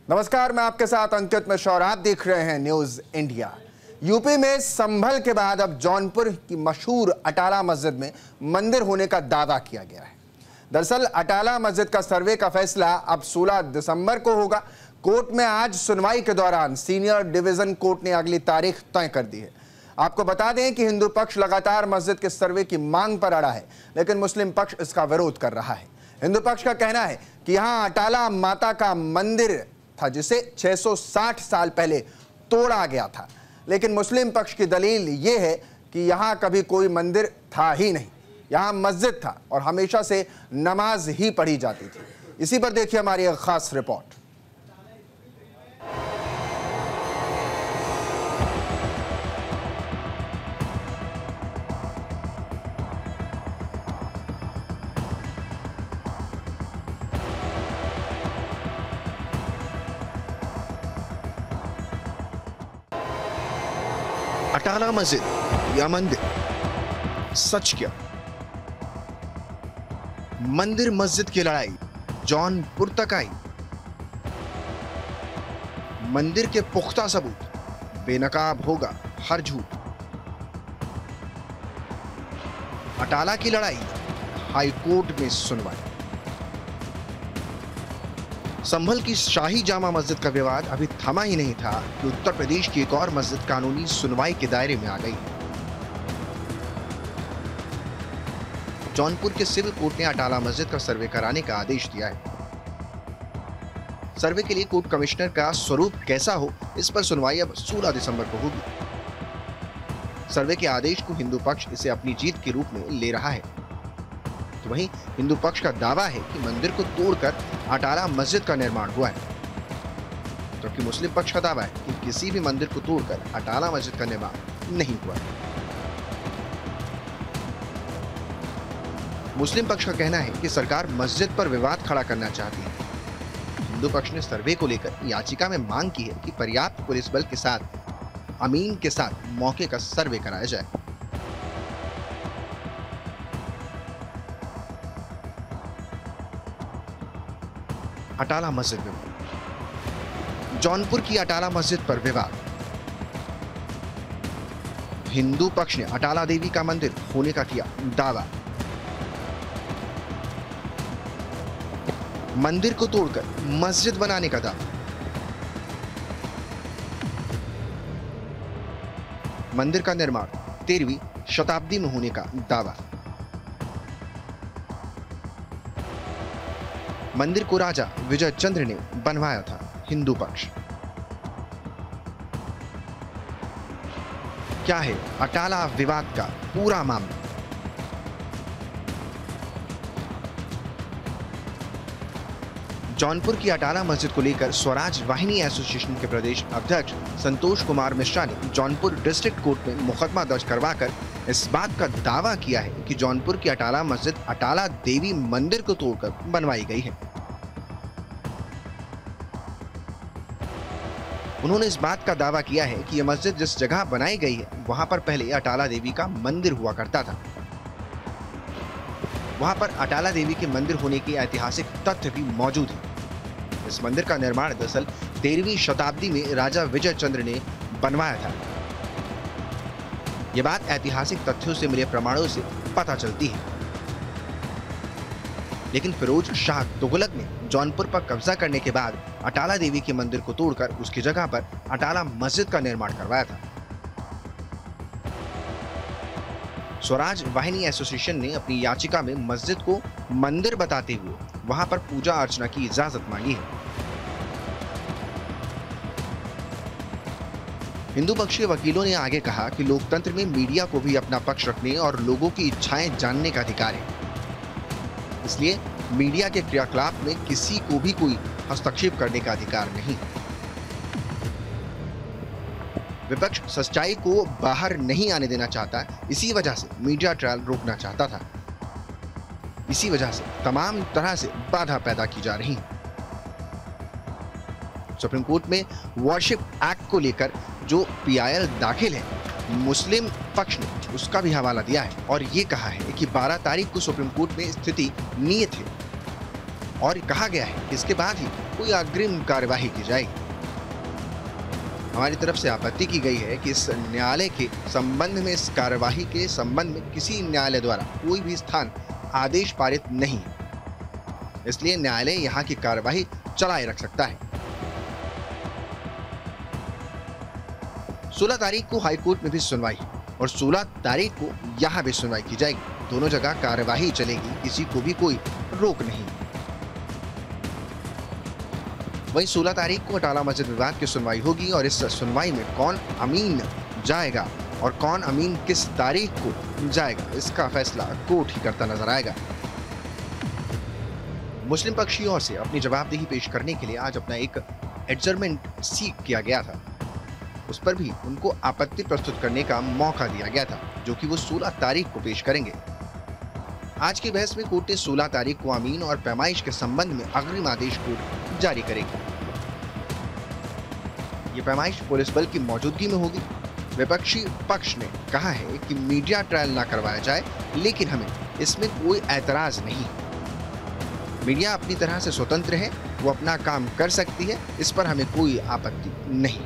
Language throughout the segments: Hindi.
नमस्कार, मैं आपके साथ अंकित मिश्रा और आप देख रहे हैं न्यूज इंडिया। यूपी में संभल के बाद अब जौनपुर की मशहूर अटाला मस्जिद में मंदिर होने का दावा किया गया है। दरअसल अटाला मस्जिद का सर्वे का फैसला अब 16 दिसंबर को होगा। कोर्ट में आज सुनवाई के दौरान सीनियर डिवीजन कोर्ट ने अगली तारीख तय कर दी है। आपको बता दें कि हिंदू पक्ष लगातार मस्जिद के सर्वे की मांग पर अड़ा है, लेकिन मुस्लिम पक्ष इसका विरोध कर रहा है। हिंदू पक्ष का कहना है कि यहाँ अटाला माता का मंदिर था जिसे 660 साल पहले तोड़ा गया था, लेकिन मुस्लिम पक्ष की दलील यह है कि यहाँ कभी कोई मंदिर था ही नहीं, यहाँ मस्जिद था और हमेशा से नमाज ही पढ़ी जाती थी। इसी पर देखिए हमारी एक खास रिपोर्ट। अटाला मस्जिद या मंदिर, सच क्या? मंदिर मस्जिद की लड़ाई जौनपुर तक आई। मंदिर के पुख्ता सबूत, बेनकाब होगा हर झूठ। अटाला की लड़ाई, हाई कोर्ट में सुनवाई। संभल की शाही जामा मस्जिद का विवाद अभी थमा ही नहीं था कि उत्तर प्रदेश की एक और मस्जिद कानूनी सुनवाई के दायरे में आ गई। जौनपुर के सिविल कोर्ट ने अटाला मस्जिद का सर्वे कराने का आदेश दिया है। सर्वे के लिए कोर्ट कमिश्नर का स्वरूप कैसा हो, इस पर सुनवाई अब 16 दिसंबर को होगी। सर्वे के आदेश को हिंदू पक्ष इसे अपनी जीत के रूप में ले रहा है, तो वहीं हिंदू पक्ष का दावा है कि मंदिर को तोड़कर अटाला मस्जिद का निर्माण हुआ है, जबकि मुस्लिम पक्ष का दावा है कि किसी भी मंदिर को तोड़कर अटाला मस्जिद का निर्माण नहीं हुआ है। मुस्लिम पक्ष का कहना है कि सरकार मस्जिद पर विवाद खड़ा करना चाहती है। हिंदू पक्ष ने सर्वे को लेकर याचिका में मांग की है कि पर्याप्त पुलिस बल के साथ अमीन के साथ मौके का सर्वे कराया जाए। अटाला मस्जिद में जौनपुर की अटाला मस्जिद पर विवाद। हिंदू पक्ष ने अटाला देवी का मंदिर होने का किया दावा। मंदिर को तोड़कर मस्जिद बनाने का दावा। मंदिर का निर्माण 13वीं शताब्दी में होने का दावा। मंदिर को राजा विजय चंद्र ने बनवाया था, हिंदू पक्ष। क्या है अटाला विवाद का पूरा मामला? जौनपुर की अटाला मस्जिद को लेकर स्वराज वाहिनी एसोसिएशन के प्रदेश अध्यक्ष संतोष कुमार मिश्रा ने जौनपुर डिस्ट्रिक्ट कोर्ट में मुकदमा दर्ज करवाकर इस बात का दावा किया है कि जौनपुर की अटाला मस्जिद अटाला देवी मंदिर को तोड़कर बनवाई गई है। उन्होंने इस बात का दावा किया है कि यह मस्जिद जिस जगह बनाई गई है वहां पर पहले अटाला देवी का मंदिर हुआ करता था। वहां पर अटाला देवी के मंदिर होने के ऐतिहासिक तथ्य भी मौजूद है। इस मंदिर का निर्माण दरअसल 13वीं शताब्दी में राजा विजय चंद्र ने बनवाया था। यह बात ऐतिहासिक तथ्यों से मिले प्रमाणों से पता चलती है। लेकिन फिरोज शाह तुगलक ने जौनपुर पर कब्जा करने के बाद अटाला देवी के मंदिर को तोड़कर उसकी जगह पर अटाला मस्जिद का निर्माण करवाया था। स्वराज वाहिनी एसोसिएशन ने अपनी याचिका में मस्जिद को मंदिर बताते हुए वहां पर पूजा अर्चना की इजाजत मांगी है। हिंदू पक्ष के वकीलों ने आगे कहा कि लोकतंत्र में मीडिया को भी अपना पक्ष रखने और लोगों की इच्छाएं जानने का अधिकार है, इसलिए मीडिया के क्रियाकलाप में किसी को भी कोई हस्तक्षेप करने का अधिकार नहीं। विपक्ष सच्चाई को बाहर नहीं आने देना चाहता, इसी वजह से मीडिया ट्रायल रोकना चाहता था। इसी वजह से तमाम तरह से बाधा पैदा की जा रही है। सुप्रीम कोर्ट में वर्शिप एक्ट को लेकर जो PIL दाखिल है, मुस्लिम पक्ष ने उसका भी हवाला दिया है और ये कहा है कि 12 तारीख को सुप्रीम कोर्ट में स्थिति नियत है। और कहा गया है कि इसके बाद ही कोई अग्रिम कार्यवाही की जाएगी। हमारी तरफ से आपत्ति की गई है कि इस न्यायालय के संबंध में, इस कार्यवाही के संबंध में किसी न्यायालय द्वारा कोई भी स्थान आदेश पारित नहीं है, इसलिए न्यायालय यहां की कार्यवाही चलाए रख सकता है। 16 तारीख को हाईकोर्ट में भी सुनवाई और 16 तारीख को यहां भी सुनवाई की जाएगी। दोनों जगह कार्यवाही चलेगी, किसी को भी कोई रोक नहीं। वहीं 16 तारीख को अटाला मस्जिद विवाद की सुनवाई होगी और इस सुनवाई में कौन अमीन जाएगा और कौन अमीन किस तारीख को जाएगा, इसका फैसला कोर्ट ही करता नजर आएगा। मुस्लिम पक्ष की ओर से अपनी जवाबदेही पेश करने के लिए आज अपना एक एडजर्नमेंट सीक किया गया था। उस पर भी उनको आपत्ति प्रस्तुत करने का मौका दिया गया था, जो कि वो 16 तारीख को पेश करेंगे। आज की बहस में कोर्ट ने 16 तारीख को अमीन और पैमाइश के संबंध में अग्रिम आदेश कोर्ट जारी करेगी। ये पैमाइश पुलिस बल की मौजूदगी में होगी। विपक्षी पक्ष ने कहा है कि मीडिया ट्रायल ना करवाया जाए, लेकिन हमें इसमें कोई ऐतराज नहीं। मीडिया अपनी तरह से स्वतंत्र है, वो अपना काम कर सकती है, इस पर हमें कोई आपत्ति नहीं।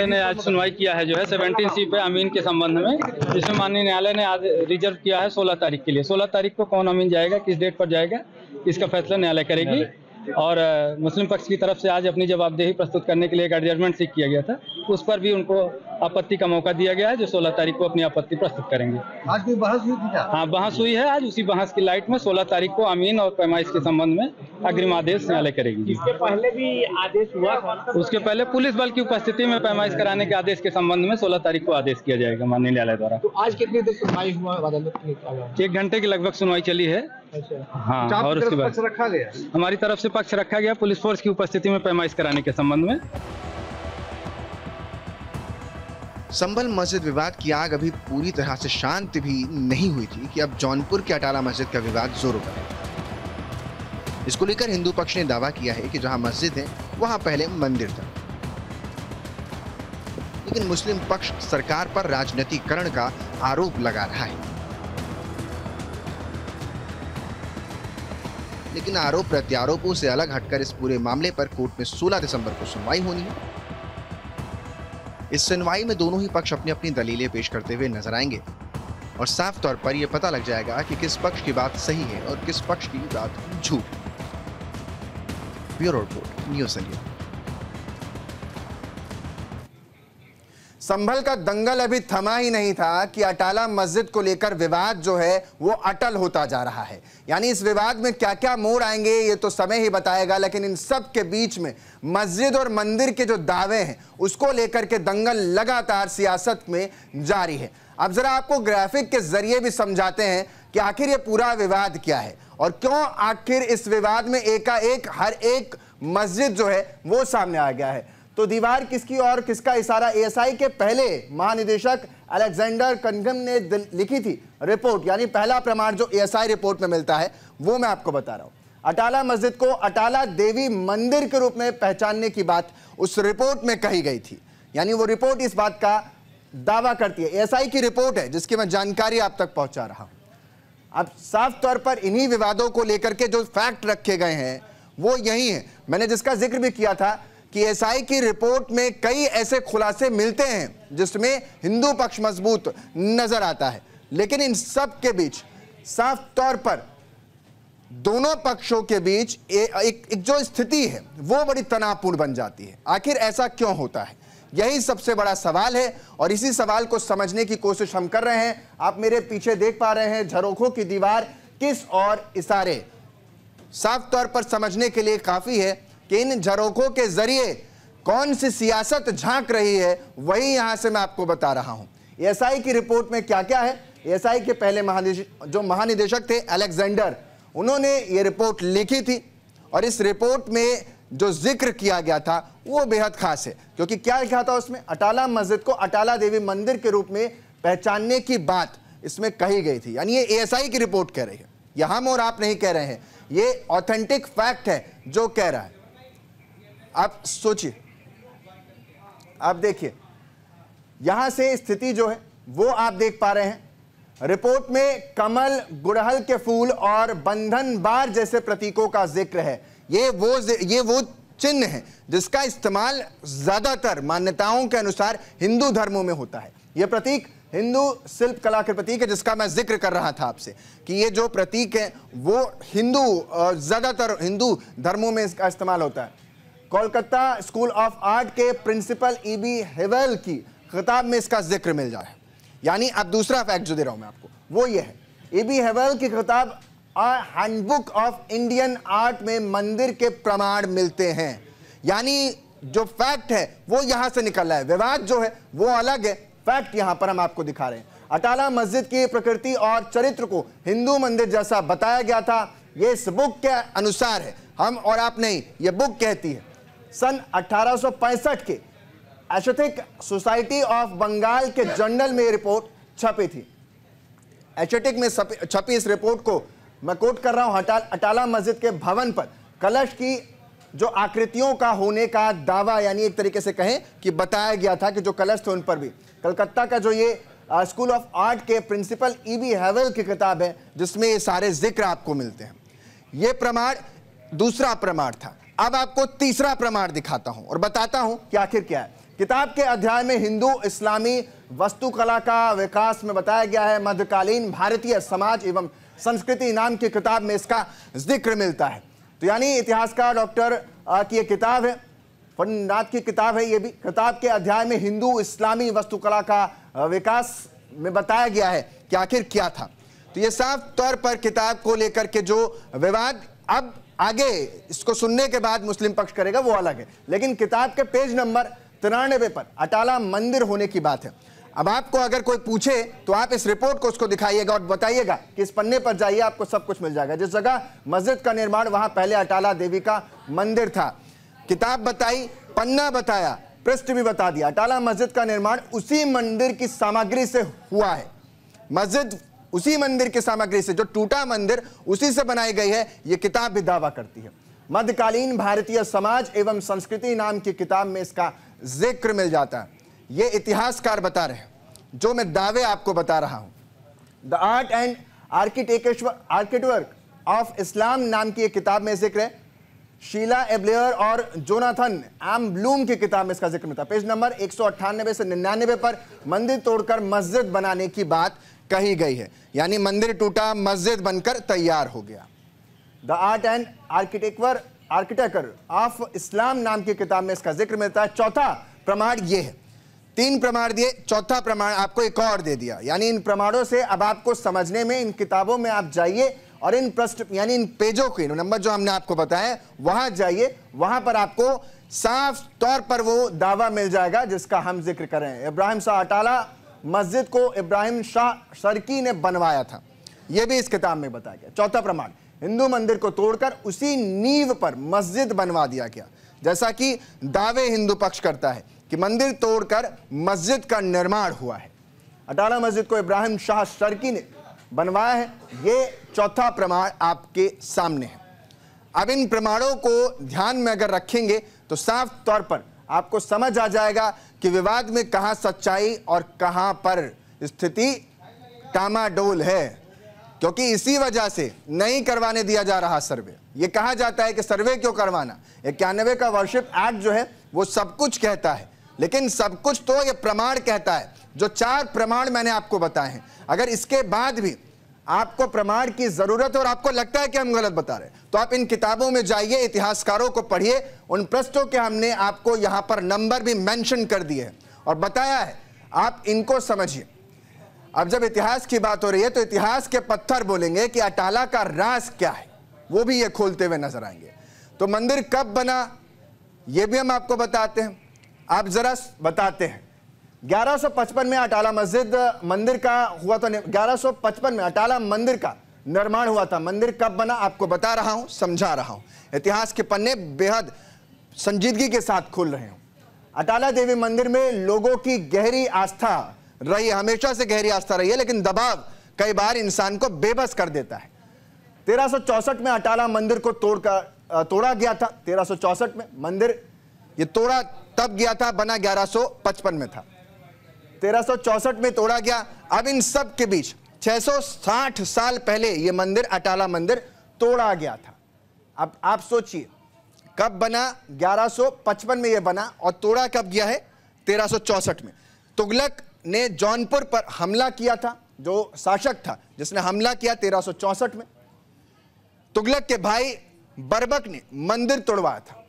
ने आज सुनवाई किया है जो है 17C पे अमीन के संबंध में, जिसमें माननीय न्यायालय ने आज रिजर्व किया है 16 तारीख के लिए। 16 तारीख को कौन अमीन जाएगा, किस डेट पर जाएगा, इसका फैसला न्यायालय करेगी। और मुस्लिम पक्ष की तरफ से आज अपनी जवाबदेही प्रस्तुत करने के लिए एक एडजर्नमेंट सीक किया गया था, उस पर भी उनको आपत्ति का मौका दिया गया है, जो 16 तारीख को अपनी आपत्ति प्रस्तुत करेंगे। आज कोई बहस हुई थी क्या? हाँ, बहस हुई है। आज उसी बहस की लाइट में 16 तारीख को अमीन और पैमाइश के संबंध में अग्रिम आदेश न्यायालय करेगी। इसके पहले भी आदेश हुआ था? उसके पहले पुलिस बल की उपस्थिति में पैमाइश कराने के आदेश के संबंध में 16 तारीख को आदेश किया जाएगा माननीय न्यायालय द्वारा। तो आज कितनी देर सुनवाई हुआ अदालत में? 1 घंटे की लगभग सुनवाई चली है। हाँ, और उसके बाद रखा गया, हमारी तरफ से पक्ष रखा गया पुलिस फोर्स की उपस्थिति में पैमाइश कराने के संबंध में। संभल मस्जिद विवाद की आग अभी पूरी तरह से शांत भी नहीं हुई थी कि अब जौनपुर के अटाला मस्जिद का विवाद जोरों पर है। इसको लेकर हिंदू पक्ष ने दावा किया है कि जहां मस्जिद है वहां पहले मंदिर था, लेकिन मुस्लिम पक्ष सरकार पर राजनीतिकरण का आरोप लगा रहा है। लेकिन आरोप प्रत्यारोपों से अलग हटकर इस पूरे मामले पर कोर्ट में 16 दिसंबर को सुनवाई होनी है। इस सुनवाई में दोनों ही पक्ष अपनी अपनी दलीलें पेश करते हुए नजर आएंगे और साफ तौर पर यह पता लग जाएगा कि किस पक्ष की बात सही है और किस पक्ष की बात झूठ। Bureau report, news India. Sambhal का दंगल अभी थमा ही नहीं था कि अटाला मस्जिद को लेकर विवाद जो है वो अटल होता जा रहा है। यानी इस विवाद में क्या क्या मोड़ आएंगे ये तो समय ही बताएगा, लेकिन इन सब के बीच में मस्जिद और मंदिर के जो दावे हैं उसको लेकर के दंगल लगातार सियासत में जारी है। अब जरा आपको ग्राफिक के जरिए भी समझाते हैं कि आखिर ये पूरा विवाद क्या है और क्यों आखिर इस विवाद में एकाएक हर एक मस्जिद जो है वो सामने आ गया है। तो दीवार किसकी और किसका इशारा, एएसआई के पहले महानिदेशक अलेक्जेंडर कनगम ने लिखी थी रिपोर्ट, यानी पहला प्रमाण जो एएसआई रिपोर्ट में मिलता है वो मैं आपको बता रहा हूं। अटाला मस्जिद को अटाला देवी मंदिर के रूप में पहचानने की बात उस रिपोर्ट में कही गई थी। यानी वो रिपोर्ट इस बात का दावा करती है, एएसआई की रिपोर्ट है जिसकी मैं जानकारी आप तक पहुंचा रहा हूं। अब साफ तौर पर इन्हीं विवादों को लेकर के जो फैक्ट रखे गए हैं वो यही है। मैंने जिसका जिक्र भी किया था कि एएसआई की रिपोर्ट में कई ऐसे खुलासे मिलते हैं जिसमें हिंदू पक्ष मजबूत नजर आता है, लेकिन इन सब के बीच साफ तौर पर दोनों पक्षों के बीच एक जो स्थिति है वो बड़ी तनावपूर्ण बन जाती है। आखिर ऐसा क्यों होता है, यही सबसे बड़ा सवाल है और इसी सवाल को समझने की कोशिश हम कर रहे हैं। आप मेरे पीछे देख पा रहे हैं झरोखों की दीवार किस और इशारे। साफ तौर पर समझने के लिए काफी है कि इन झरोखों के जरिए कौन सी सियासत झांक रही है वही यहां से मैं आपको बता रहा हूं। एएसआई की रिपोर्ट में क्या क्या है, एएसआई के पहले महानिदेशक थे अलेक्जेंडर, उन्होंने ये रिपोर्ट लिखी थी और इस रिपोर्ट में जो जिक्र किया गया था वो बेहद खास है, क्योंकि क्या लिखा था उसमें, अटाला मस्जिद को अटाला देवी मंदिर के रूप में पहचानने की बात इसमें कही गई थी। यानी ये एएसआई की रिपोर्ट कह रही है, यह हम और आप नहीं कह रहे हैं, ये ऑथेंटिक फैक्ट है जो कह रहा है। आप सोचिए, आप देखिए यहां से स्थिति जो है वो आप देख पा रहे हैं। रिपोर्ट में कमल, गुड़हल के फूल और बंधन बार जैसे प्रतीकों का जिक्र है। ये वो चिन्ह है जिसका इस्तेमाल ज्यादातर मान्यताओं के अनुसार हिंदू धर्मों में होता है। यह प्रतीक हिंदू शिल्प कला के प्रतीक है, जिसका मैं जिक्र कर रहा था आपसे कि ये जो प्रतीक है वो ज्यादातर हिंदू धर्मों में इसका इस्तेमाल होता है। कोलकाता स्कूल ऑफ आर्ट के प्रिंसिपल E.B. हेवेल की किताब में इसका जिक्र मिल जाए। यानी अब दूसरा फैक्ट जो दे रहा हूं मैं आपको वो ये है, E.B. हेवेल की किताब हैंडबुक ऑफ इंडियन आर्ट में मंदिर के प्रमाण मिलते हैं। यानी जो फैक्ट है वो यहां से निकल रहा है, विवाद जो है वो अलग है, फैक्ट यहां पर हम आपको दिखा रहे हैं। अटाला मस्जिद की प्रकृति और चरित्र को हिंदू मंदिर जैसा बताया गया था। ये इस बुक के अनुसार है, हम और आप नहीं, ये बुक कहती है। सन 1865 के एस्थेटिक सोसाइटी ऑफ बंगाल के जर्नल में रिपोर्ट छपी थी। एस्थेटिक में छपी इस रिपोर्ट को मैं कोट कर रहा हूं। अटाला मस्जिद के भवन पर कलश की जो आकृतियों का होने का दावा, यानी एक तरीके से कहें कि बताया गया था कि जो कलश थे उन पर भी। कलकत्ता का जो ये स्कूल ऑफ आर्ट के प्रिंसिपल E.B. हेवेल की किताब है जिसमें ये सारे जिक्र आपको मिलते हैं। ये प्रमाण दूसरा प्रमाण था। अब आपको तीसरा प्रमाण दिखाता हूं और बताता हूं कि आखिर क्या है। किताब के अध्याय में हिंदू इस्लामी वास्तुकला का विकास में बताया गया है। मध्यकालीन भारतीय समाज एवं संस्कृति नाम की किताब में इसका जिक्र मिलता है। तो यानी इतिहासकार डॉक्टर की ये किताब है, फर्नाथ की किताब है। ये भी किताब के अध्याय में हिंदू इस्लामी वास्तुकला का विकास में बताया गया है कि आखिर क्या था। तो ये साफ तौर पर किताब को लेकर के जो विवाद अब आगे इसको सुनने के बाद मुस्लिम पक्ष करेगा वो अलग है, लेकिन किताब के पेज नंबर 93 पर अटाला मंदिर होने की बात है। अब आपको अगर कोई पूछे तो आप इस रिपोर्ट को उसको दिखाइएगा और बताइएगा कि इस पन्ने पर जाइए, आपको सब कुछ मिल जाएगा। जिस जगह मस्जिद का निर्माण वहां पहले अटाला देवी का मंदिर था। किताब बताई, पन्ना बताया, पृष्ठ भी बता दिया। अटाला मस्जिद का निर्माण उसी मंदिर की सामग्री से हुआ है। मस्जिद उसी मंदिर की सामग्री से, जो टूटा मंदिर उसी से बनाई गई है, यह किताब भी दावा करती है। मध्यकालीन भारतीय समाज एवं संस्कृति नाम की किताब में इसका जिक्र मिल जाता है। ये इतिहासकार बता रहे हैं जो मैं दावे आपको बता रहा हूं। The art and architecture of Islam नाम की एक किताब में जिक्र है। शीला एब्लेयर और जोनाथन एम ब्लूम की किताब में इसका जिक्र मिलता है। पेज नंबर 198 से 99 पर मंदिर तोड़कर मस्जिद बनाने की बात कही गई है। यानी मंदिर टूटा, मस्जिद बनकर तैयार हो गया। The art and architecture of Islam नाम की किताब में इसका जिक्र मिलता है। चौथा प्रमाण ये है। 3 प्रमाण दिए, चौथा प्रमाण आपको एक और दे दिया। यानी इन प्रमाणों से अब आपको समझने में, इन किताबों में आप जाइए और इन पृष्ठ यानी इन पेजों के नंबर जो हमने आपको बताया वहां जाइए, वहां पर आपको साफ तौर पर वो दावा मिल जाएगा जिसका हम जिक्र कर रहे हैं। इब्राहिम शाह अटाला मस्जिद को इब्राहिम शाह शर्की ने बनवाया था, यह भी इस किताब में बताया गया। चौथा प्रमाण, हिंदू मंदिर को तोड़कर उसी नींव पर मस्जिद बनवा दिया गया। जैसा कि दावे हिंदू पक्ष करता है कि मंदिर तोड़कर मस्जिद का निर्माण हुआ है। अटाला मस्जिद को इब्राहिम शाह शर्की ने बनवाया है। ये चौथा प्रमाण आपके सामने है। अब इन प्रमाणों को ध्यान में अगर रखेंगे तो साफ तौर पर आपको समझ आ जाएगा कि विवाद में कहां सच्चाई और कहां पर स्थिति टामाडोल है, क्योंकि इसी वजह से नहीं करवाने दिया जा रहा सर्वे। यह कहा जाता है कि सर्वे क्यों करवाना। 91 का वर्शिप एक्ट जो है वो सब कुछ कहता है, लेकिन सब कुछ तो यह प्रमाण कहता है। जो 4 प्रमाण मैंने आपको बताए हैं, अगर इसके बाद भी आपको प्रमाण की जरूरत है और आपको लगता है कि हम गलत बता रहे हैं तो आप इन किताबों में जाइए, इतिहासकारों को पढ़िए। उन पृष्ठों के हमने आपको यहां पर नंबर भी मेंशन कर दिए हैं और बताया है, आप इनको समझिए। अब जब इतिहास की बात हो रही है तो इतिहास के पत्थर बोलेंगे कि अटाला का राज क्या है, वो भी ये खोलते हुए नजर आएंगे। तो मंदिर कब बना ये भी हम आपको बताते हैं। आप जरा बताते हैं 1155 में अटाला मंदिर का हुआ था। 1155 में अटाला मंदिर का निर्माण हुआ था। मंदिर कब बना आपको बता रहा हूं, समझा रहा हूं। इतिहास के पन्ने बेहद संजीदगी के साथ खुल रहे हैं। अटाला देवी मंदिर में लोगों की गहरी आस्था रही, हमेशा से गहरी आस्था रही है, लेकिन दबाव कई बार इंसान को बेबस कर देता है। 1364 में अटाला मंदिर को तोड़ा गया था। 1364 में मंदिर ये तोड़ा तब गया था, बना 1155 में था। 1364 में तोड़ा गया। अब इन सब के बीच 660 साल पहले ये मंदिर, अटाला मंदिर, तोड़ा गया था। अब आप सोचिए कब बना, 1155 में ये बना, और तोड़ा कब गया है, 1364 में। तुगलक ने जौनपुर पर हमला किया था, जो शासक था जिसने हमला किया 1364 में। तुगलक के भाई बरबक ने मंदिर तोड़वाया था।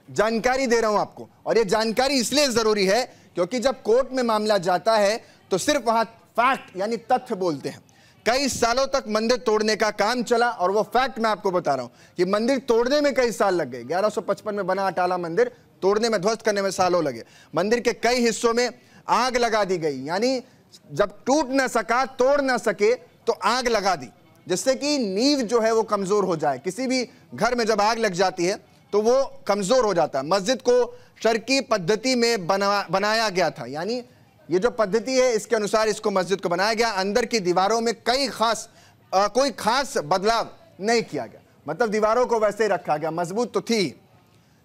जानकारी दे रहा हूं आपको, और ये जानकारी इसलिए जरूरी है क्योंकि जब कोर्ट में मामला जाता है तो सिर्फ वहां फैक्ट यानी तथ्य बोलते हैं। कई सालों तक मंदिर तोड़ने का काम चला, और वो फैक्ट मैं आपको बता रहा हूं कि मंदिर तोड़ने में कई साल लग गए। 1155 में बना अटाला मंदिर, तोड़ने में, ध्वस्त करने में सालों लगे। मंदिर के कई हिस्सों में आग लगा दी गई, यानी जब टूट ना सका, तोड़ ना सके तो आग लगा दी, जिससे कि नींव जो है वो कमजोर हो जाए। किसी भी घर में जब आग लग जाती है तो वो कमजोर हो जाता है। मस्जिद को शर्की पद्धति में बनाया गया था, यानी ये जो पद्धति है इसके अनुसार इसको मस्जिद को बनाया गया। अंदर की दीवारों में कोई खास बदलाव नहीं किया गया, मतलब दीवारों को वैसे ही रखा गया, मजबूत तो थी।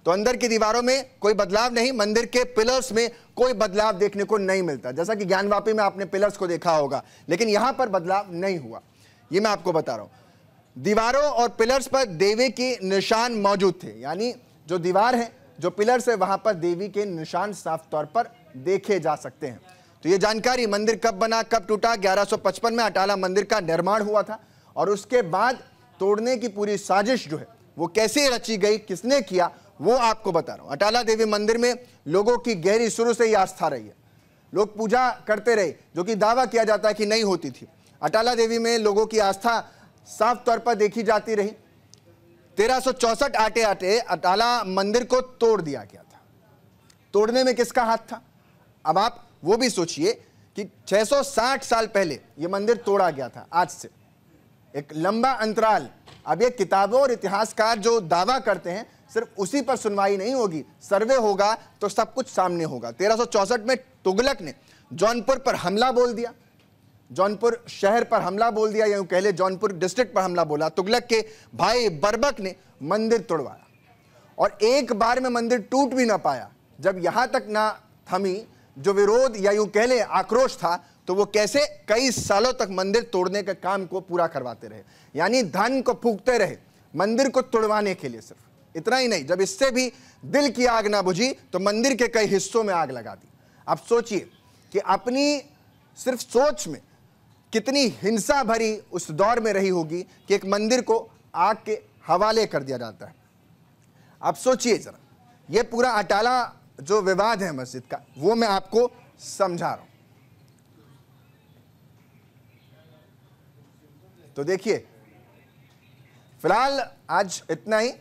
तो अंदर की दीवारों में कोई बदलाव नहीं, मंदिर के पिलर्स में कोई बदलाव देखने को नहीं मिलता। जैसा कि ज्ञानवापी में आपने पिलर्स को देखा होगा, लेकिन यहां पर बदलाव नहीं हुआ, ये मैं आपको बता रहा हूं। दीवारों और पिलर्स पर देवी के निशान मौजूद थे, यानी जो दीवार है, जो पिलर्स है, वहां पर देवी के निशान साफ तौर पर देखे जा सकते हैं। तो ये जानकारी, मंदिर कब बना, कब टूटा, 1155 में अटाला मंदिर का निर्माण हुआ था, और उसके बाद तोड़ने की पूरी साजिश जो है वो कैसे रची गई, किसने किया, वो आपको बता रहा हूं। अटाला देवी मंदिर में लोगों की गहरी शुरू से ही आस्था रही है, लोग पूजा करते रहे, जो कि दावा किया जाता है कि नहीं होती थी। अटाला देवी में लोगों की आस्था साफ तौर पर देखी जाती रही। 1364 आते आते अटाला मंदिर को तोड़ दिया गया था। तोड़ने में किसका हाथ था? अब आप वो भी सोचिए कि 660 साल पहले यह मंदिर तोड़ा गया था, आज से एक लंबा अंतराल। अब ये किताबों और इतिहासकार जो दावा करते हैं, सिर्फ उसी पर सुनवाई नहीं होगी, सर्वे होगा तो सब कुछ सामने होगा। 1364 में तुगलक ने जौनपुर पर हमला बोल दिया, जौनपुर शहर पर हमला बोल दिया, यूं कह ले जौनपुर डिस्ट्रिक्ट पर हमला बोला। तुगलक के भाई बरबक ने मंदिर तोड़वाया, और एक बार में मंदिर टूट भी ना पाया। जब यहां तक ना थमी जो विरोध या यूं कह ले आक्रोश था, तो वो कैसे कई सालों तक मंदिर तोड़ने के काम को पूरा करवाते रहे, यानी धन को फूंकते रहे मंदिर को तोड़वाने के लिए। सिर्फ इतना ही नहीं, जब इससे भी दिल की आग ना बुझी तो मंदिर के कई हिस्सों में आग लगा दी। अब सोचिए कि अपनी सिर्फ सोच में कितनी हिंसा भरी उस दौर में रही होगी कि एक मंदिर को आग के हवाले कर दिया जाता है। आप सोचिए जरा, ये पूरा अटाला जो विवाद है मस्जिद का, वो मैं आपको समझा रहा हूं। तो देखिए, फिलहाल आज इतना ही।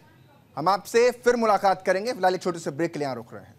हम आपसे फिर मुलाकात करेंगे। फिलहाल एक छोटे से ब्रेक के लिए यहां रुक रहे हैं।